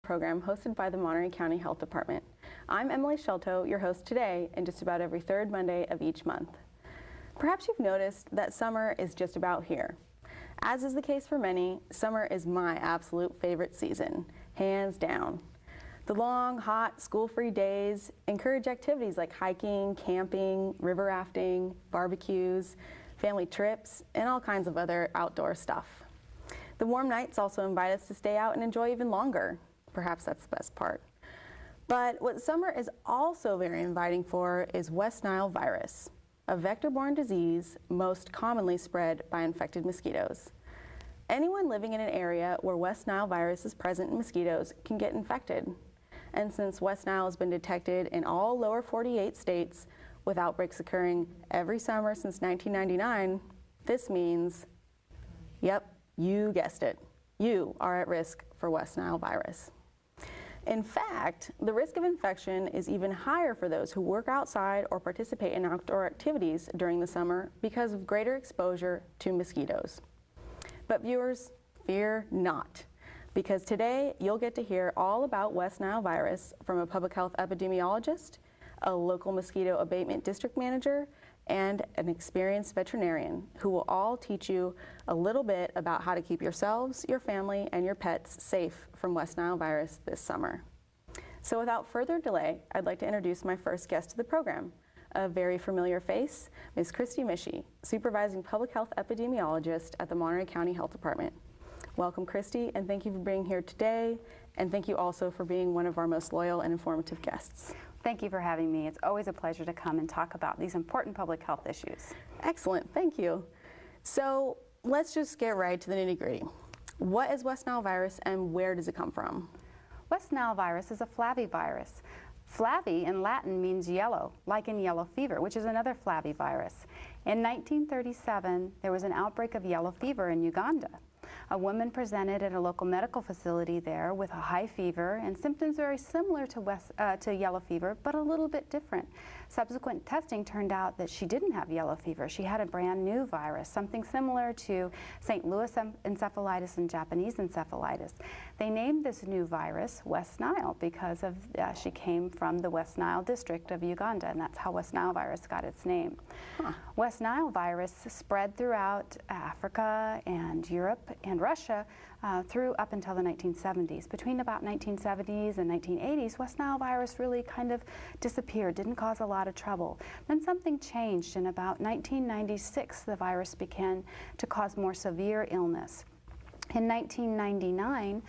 program hosted by the Monterey County Health Department. I'm Emily Sciolto, your host today, and just about every third Monday of each month. Perhaps you've noticed that summer is just about here. As is the case for many, summer is my absolute favorite season, hands down. The long, hot, school-free days encourage activities like hiking, camping, river rafting, barbecues, family trips, and all kinds of other outdoor stuff. The warm nights also invite us to stay out and enjoy even longer. Perhaps that's the best part. But what summer is also very inviting for is West Nile virus, a vector-borne disease most commonly spread by infected mosquitoes. Anyone living in an area where West Nile virus is present in mosquitoes can get infected. And since West Nile has been detected in all lower 48 states, with outbreaks occurring every summer since 1999, this means, yep, you guessed it, you are at risk for West Nile virus. In fact, the risk of infection is even higher for those who work outside or participate in outdoor activities during the summer because of greater exposure to mosquitoes. But viewers, fear not, because today you'll get to hear all about West Nile virus from a public health epidemiologist, a local mosquito abatement district manager, and an experienced veterinarian who will all teach you a little bit about how to keep yourselves, your family, and your pets safe from West Nile virus this summer. So without further delay, I'd like to introduce my first guest to the program, a very familiar face, Ms. Kristy Michie, Supervising Public Health Epidemiologist at the Monterey County Health Department. Welcome, Kristy, and thank you for being here today, and thank you also for being one of our most loyal and informative guests. Thank you for having me. It's always a pleasure to come and talk about these important public health issues. Excellent, thank you. So let's just get right to the nitty-gritty. What is West Nile virus and where does it come from? West Nile virus is a flavivirus. Flavi in Latin means yellow, like in yellow fever, which is another flavivirus. In 1937, there was an outbreak of yellow fever in Uganda. A woman presented at a local medical facility there with a high fever and symptoms very similar to yellow fever, but a little bit different. Subsequent testing turned out that she didn't have yellow fever. She had a brand new virus, something similar to St. Louis encephalitis and Japanese encephalitis. They named this new virus West Nile because she came from the West Nile district of Uganda, and that's how West Nile virus got its name. Huh. West Nile virus spread throughout Africa and Europe and Russia through up until the 1970s. Between about 1970s and 1980s, West Nile virus really kind of disappeared, didn't cause a lot of trouble. Then something changed. In about 1996, the virus began to cause more severe illness. In 1999,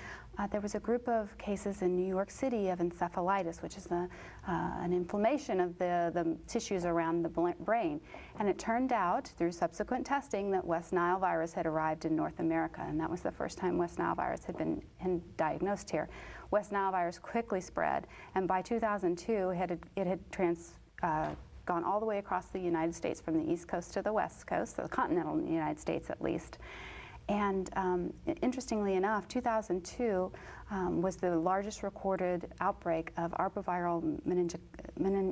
there was a group of cases in New York City of encephalitis, which is an inflammation of the tissues around the brain. And it turned out, through subsequent testing, that West Nile virus had arrived in North America, and that was the first time West Nile virus had been diagnosed here. West Nile virus quickly spread, and by 2002, it had gone all the way across the United States, from the East Coast to the West Coast, the continental United States at least. And interestingly enough, 2002 was the largest recorded outbreak of arboviral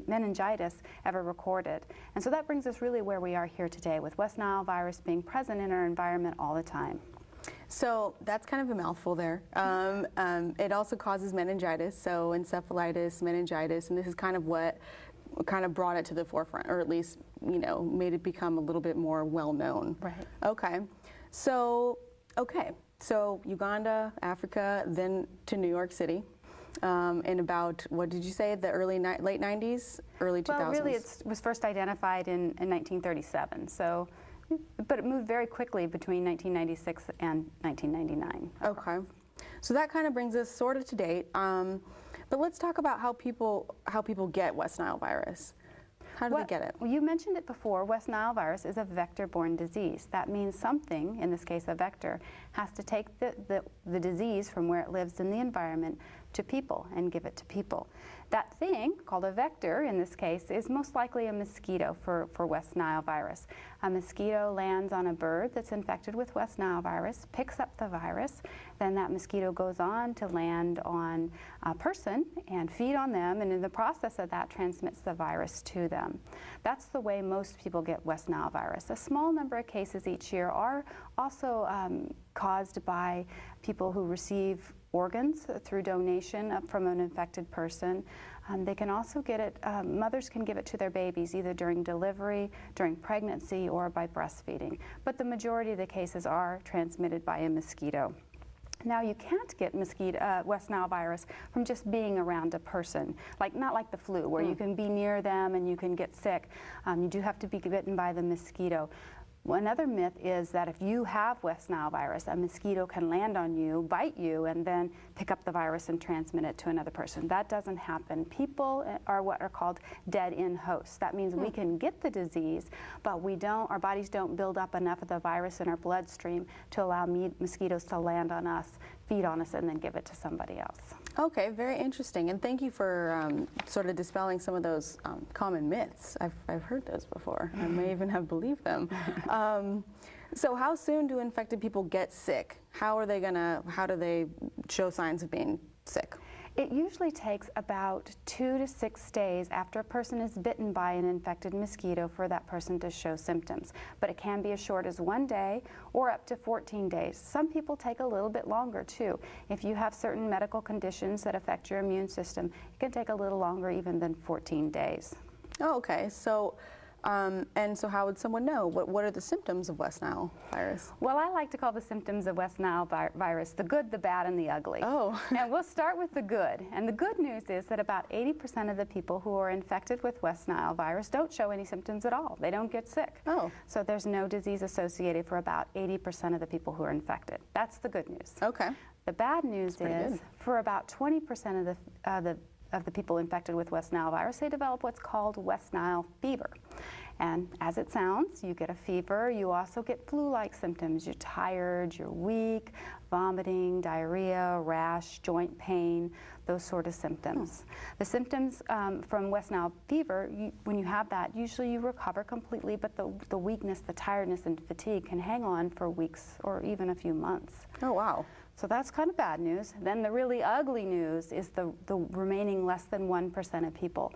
meningitis ever recorded. And so that brings us really where we are here today, with West Nile virus being present in our environment all the time. So that's kind of a mouthful there. It also causes meningitis, so encephalitis, meningitis, and this is kind of what kind of brought it to the forefront, or at least, made it become a little bit more well-known. Right. Okay. So Uganda, Africa, then to New York City, in about, what did you say, the late 90s, early 2000s? Well, really it was first identified in 1937, so, but it moved very quickly between 1996 and 1999. Okay, so that kind of brings us sort of to date, but let's talk about how people get West Nile virus. How do they get it? Well, you mentioned it before. West Nile virus is a vector-borne disease. That means something, in this case a vector, has to take the disease from where it lives in the environment to people and give it to people. That thing, called a vector in this case, is most likely a mosquito for West Nile virus. A mosquito lands on a bird that's infected with West Nile virus, picks up the virus, then that mosquito goes on to land on a person and feed on them, and in the process of that transmits the virus to them. That's the way most people get West Nile virus. A small number of cases each year are also caused by people who receive organs through donation from an infected person. They can also get it, mothers can give it to their babies either during delivery, during pregnancy, or by breastfeeding. But the majority of the cases are transmitted by a mosquito. Now, you can't get West Nile virus from just being around a person, not like the flu, where you can be near them and you can get sick. You do have to be bitten by the mosquito. Another myth is that if you have West Nile virus, a mosquito can land on you, bite you, and then pick up the virus and transmit it to another person. That doesn't happen. People are what are called dead-end hosts. That means we can get the disease, but our bodies don't build up enough of the virus in our bloodstream to allow mosquitoes to land on us, feed on us, and then give it to somebody else. Okay, very interesting, and thank you for sort of dispelling some of those common myths. I've heard those before. I may even have believed them. So how soon do infected people get sick? How do they show signs of being sick? It usually takes about 2 to 6 days after a person is bitten by an infected mosquito for that person to show symptoms. But it can be as short as 1 day or up to 14 days. Some people take a little bit longer too. If you have certain medical conditions that affect your immune system, it can take a little longer even than 14 days. Oh, okay. So how would someone know? What are the symptoms of West Nile virus? Well, I like to call the symptoms of West Nile virus the good, the bad, and the ugly. Oh. And we'll start with the good. And the good news is that about 80% of the people who are infected with West Nile virus don't show any symptoms at all. They don't get sick. Oh. So there's no disease associated for about 80% of the people who are infected. That's the good news. Okay. The bad news is for about 20% of the people infected with West Nile virus, they develop what's called West Nile fever. And as it sounds, you get a fever. You also get flu-like symptoms. You're tired, you're weak, vomiting, diarrhea, rash, joint pain, those sort of symptoms. The symptoms from West Nile fever, when you have that, usually you recover completely, but the weakness, the tiredness, and fatigue can hang on for weeks or even a few months. Oh, wow. So that's kind of bad news. Then the really ugly news is the remaining less than 1% of people.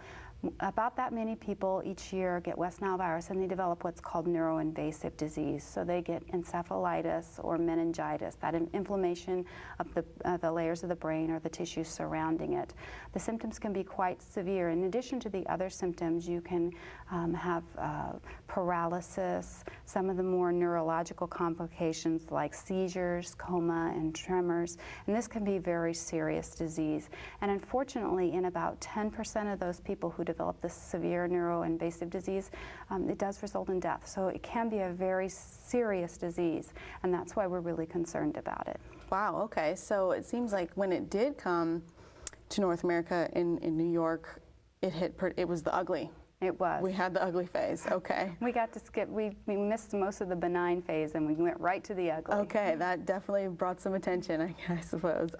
About that many people each year get West Nile virus, and they develop what's called neuroinvasive disease. So they get encephalitis or meningitis, that inflammation of the layers of the brain or the tissues surrounding it. The symptoms can be quite severe. In addition to the other symptoms, you can have paralysis, some of the more neurological complications like seizures, coma, and tremors. And this can be very serious disease. And unfortunately, in about 10% of those people who develop this severe neuroinvasive disease, it does result in death. So it can be a very serious disease, and that's why we're really concerned about it. Wow, okay. So it seems like when it did come to North America in New York, it was the ugly. It was. We had the ugly phase, okay. We got to skip, we missed most of the benign phase, and we went right to the ugly. Okay, that definitely brought some attention, I suppose.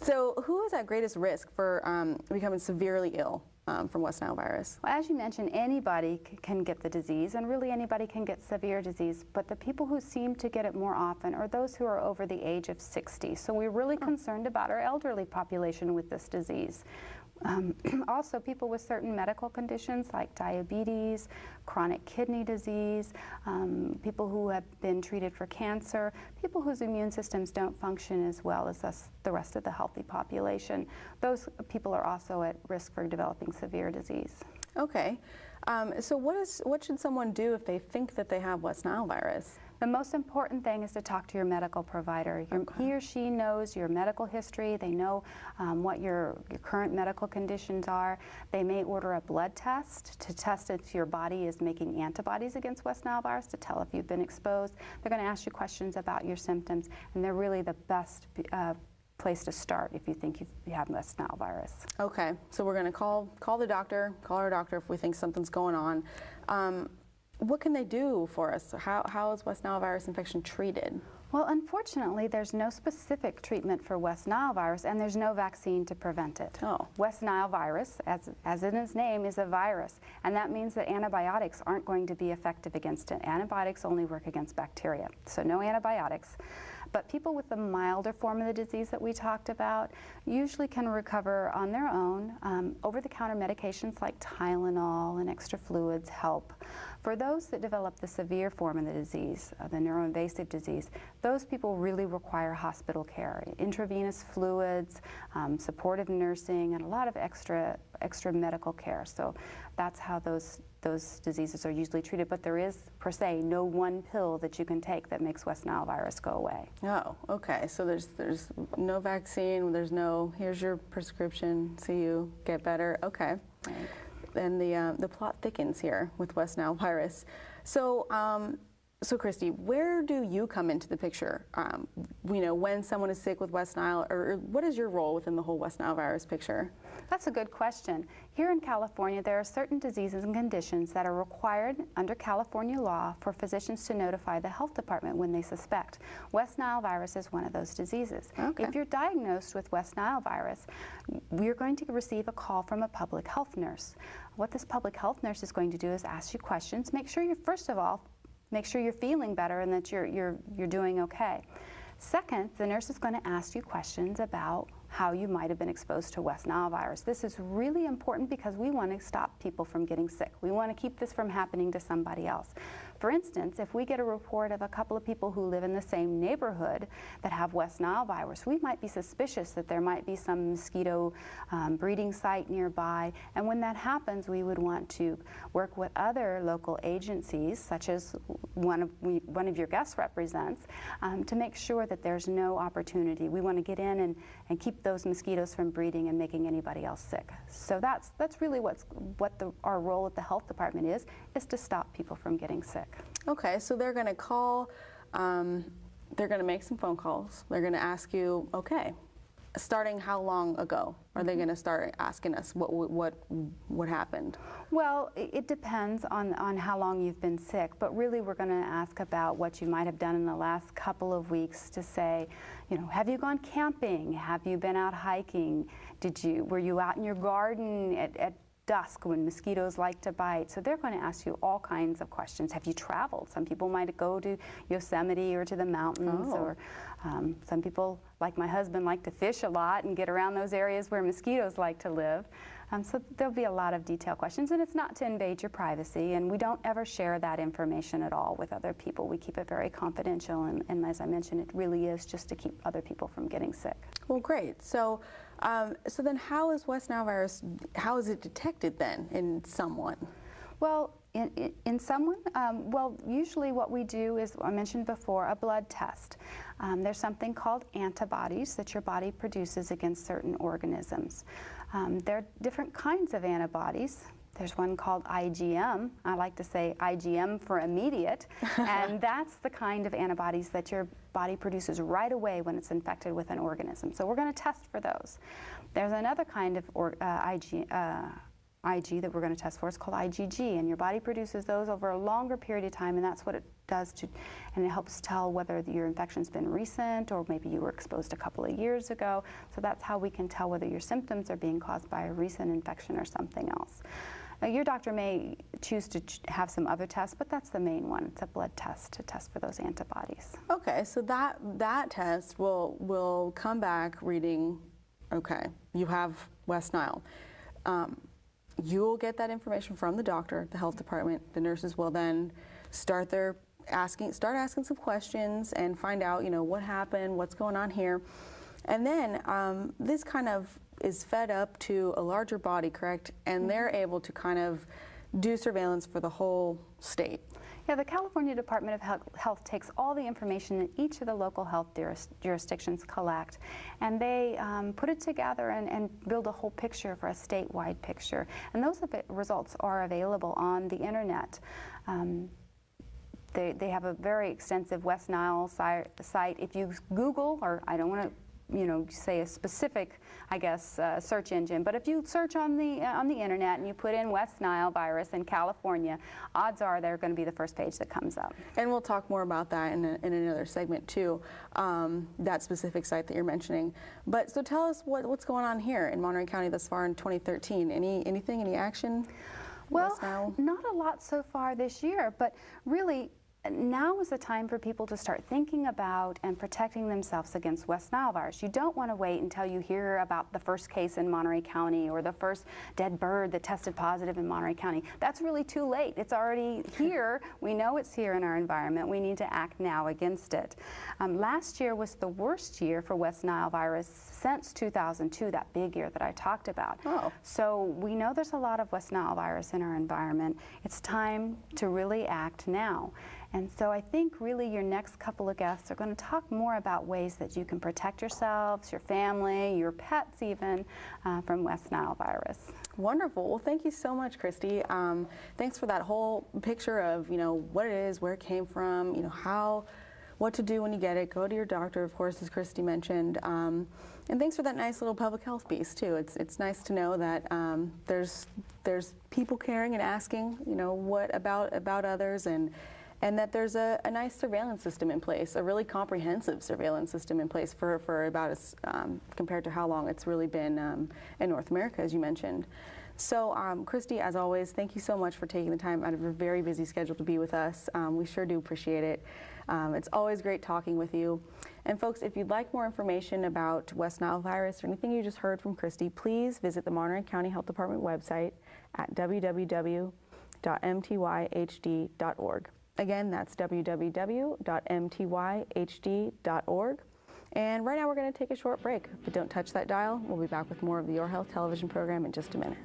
So who is at greatest risk for becoming severely ill from West Nile virus? Well, as you mentioned, anybody can get the disease, and really anybody can get severe disease, but the people who seem to get it more often are those who are over the age of 60. So we're really concerned about our elderly population with this disease. Also, people with certain medical conditions like diabetes, chronic kidney disease, people who have been treated for cancer, people whose immune systems don't function as well as the rest of the healthy population. Those people are also at risk for developing severe disease. Okay. So what should someone do if they think that they have West Nile virus? The most important thing is to talk to your medical provider. He or she knows your medical history. They know what your current medical conditions are. They may order a blood test to test if your body is making antibodies against West Nile virus, to tell if you've been exposed. They're going to ask you questions about your symptoms, and they're really the best place to start if you think you have West Nile virus. Okay, so we're going to call our doctor if we think something's going on. What can they do for us? How is West Nile virus infection treated? Well, unfortunately, there's no specific treatment for West Nile virus, and there's no vaccine to prevent it. Oh. West Nile virus, as in its name, is a virus, and that means that antibiotics aren't going to be effective against it. Antibiotics only work against bacteria, so no antibiotics. But people with the milder form of the disease that we talked about usually can recover on their own. Over-the-counter medications like Tylenol and extra fluids help. For those that develop the severe form of the disease, the neuroinvasive disease, those people really require hospital care, intravenous fluids, supportive nursing, and a lot of extra medical care. So that's how those diseases are usually treated. But there is, per se, no one pill that you can take that makes West Nile virus go away. Oh, okay. So there's no vaccine. There's no, here's your prescription, see you, get better. Okay. Right. And the plot thickens here with West Nile virus. So, so Kristy, where do you come into the picture? When someone is sick with West Nile, or what is your role within the whole West Nile virus picture? That's a good question. Here in California, there are certain diseases and conditions that are required under California law for physicians to notify the health department when they suspect. West Nile virus is one of those diseases. Okay. If you're diagnosed with West Nile virus, we're going to receive a call from a public health nurse. What this public health nurse is going to do is ask you questions. Make sure you're feeling better and that you're doing okay. Second, the nurse is going to ask you questions about how you might have been exposed to West Nile virus. This is really important because we want to stop people from getting sick. We want to keep this from happening to somebody else. For instance, if we get a report of a couple of people who live in the same neighborhood that have West Nile virus, we might be suspicious that there might be some mosquito breeding site nearby. And when that happens, we would want to work with other local agencies, such as one of your guests represents, to make sure that there's no opportunity. We want to get in and keep those mosquitoes from breeding and making anybody else sick. So that's really our role at the health department is to stop people from getting sick. Okay, so they're going to call, they're going to make some phone calls. They're going to ask you, okay, starting how long ago are they going to start asking us what happened? Well, it depends on how long you've been sick, but really we're going to ask about what you might have done in the last couple of weeks to say, have you gone camping? Have you been out hiking? Were you out in your garden at dusk when mosquitoes like to bite? So they're going to ask you all kinds of questions. Have you traveled? Some people might go to Yosemite or to the mountains, or some people, like my husband, like to fish a lot and get around those areas where mosquitoes like to live. So there'll be a lot of detailed questions, and it's not to invade your privacy, and we don't ever share that information at all with other people. We keep it very confidential, and as I mentioned, it really is just to keep other people from getting sick. Well, great. So, so then how is West Nile virus, how is it detected then in someone? Well, in someone, usually what we do is, I mentioned before, a blood test. There's something called antibodies that your body produces against certain organisms. There are different kinds of antibodies. There's one called IgM. I like to say IgM for immediate, and that's the kind of antibodies that your body produces right away when it's infected with an organism. So we're going to test for those. There's another kind of Ig that we're going to test for. It's called IgG, and your body produces those over a longer period of time, and that's what it does and it helps tell whether your infection's been recent or maybe you were exposed a couple of years ago. So that's how we can tell whether your symptoms are being caused by a recent infection or something else. Your doctor may choose to have some other tests, but that's the main one. It's a blood test to test for those antibodies. Okay, so that test will come back reading, okay, you have West Nile. You'll get that information from the doctor, the health department. The nurses will then start asking some questions and find out, what happened, what's going on here. And then this kind of is fed up to a larger body, correct? And they're able to kind of do surveillance for the whole state. Yeah, the California Department of Health takes all the information that each of the local health jurisdictions collect, and they put it together and build a whole picture for a statewide picture. And those results are available on the internet. They have a very extensive West Nile site. If you Google, or I don't want to say a specific, search engine, but if you search on the internet and you put in West Nile virus in California, odds are they're going to be the first page that comes up. And we'll talk more about that in another segment too, that specific site that you're mentioning. But so tell us what's going on here in Monterey County thus far in 2013. Any action? Well, not a lot so far this year, but really, now is the time for people to start thinking about and protecting themselves against West Nile virus. You don't want to wait until you hear about the first case in Monterey County or the first dead bird that tested positive in Monterey County. That's really too late. It's already here. We know it's here in our environment. We need to act now against it. Last year was the worst year for West Nile virus since 2002, that big year that I talked about. Oh. So we know there's a lot of West Nile virus in our environment. It's time to really act now. And so I think really your next couple of guests are going to talk more about ways that you can protect yourselves, your family, your pets even, from West Nile virus. Wonderful. Well, thank you so much, Kristy. Thanks for that whole picture of, what it is, where it came from, what to do when you get it. Go to your doctor, of course, as Kristy mentioned. And thanks for that nice little public health piece, too. It's nice to know that there's people caring and asking, what about others, and that there's a nice surveillance system in place, a really comprehensive surveillance system in place for about as compared to how long it's really been in North America, as you mentioned. So, Kristy, as always, thank you so much for taking the time out of your very busy schedule to be with us. We sure do appreciate it. It's always great talking with you. And folks, if you'd like more information about West Nile virus or anything you just heard from Kristy, please visit the Monterey County Health Department website at www.mtyhd.org. Again, that's www.mtyhd.org. And right now we're going to take a short break, but don't touch that dial. We'll be back with more of the Your Health television program in just a minute.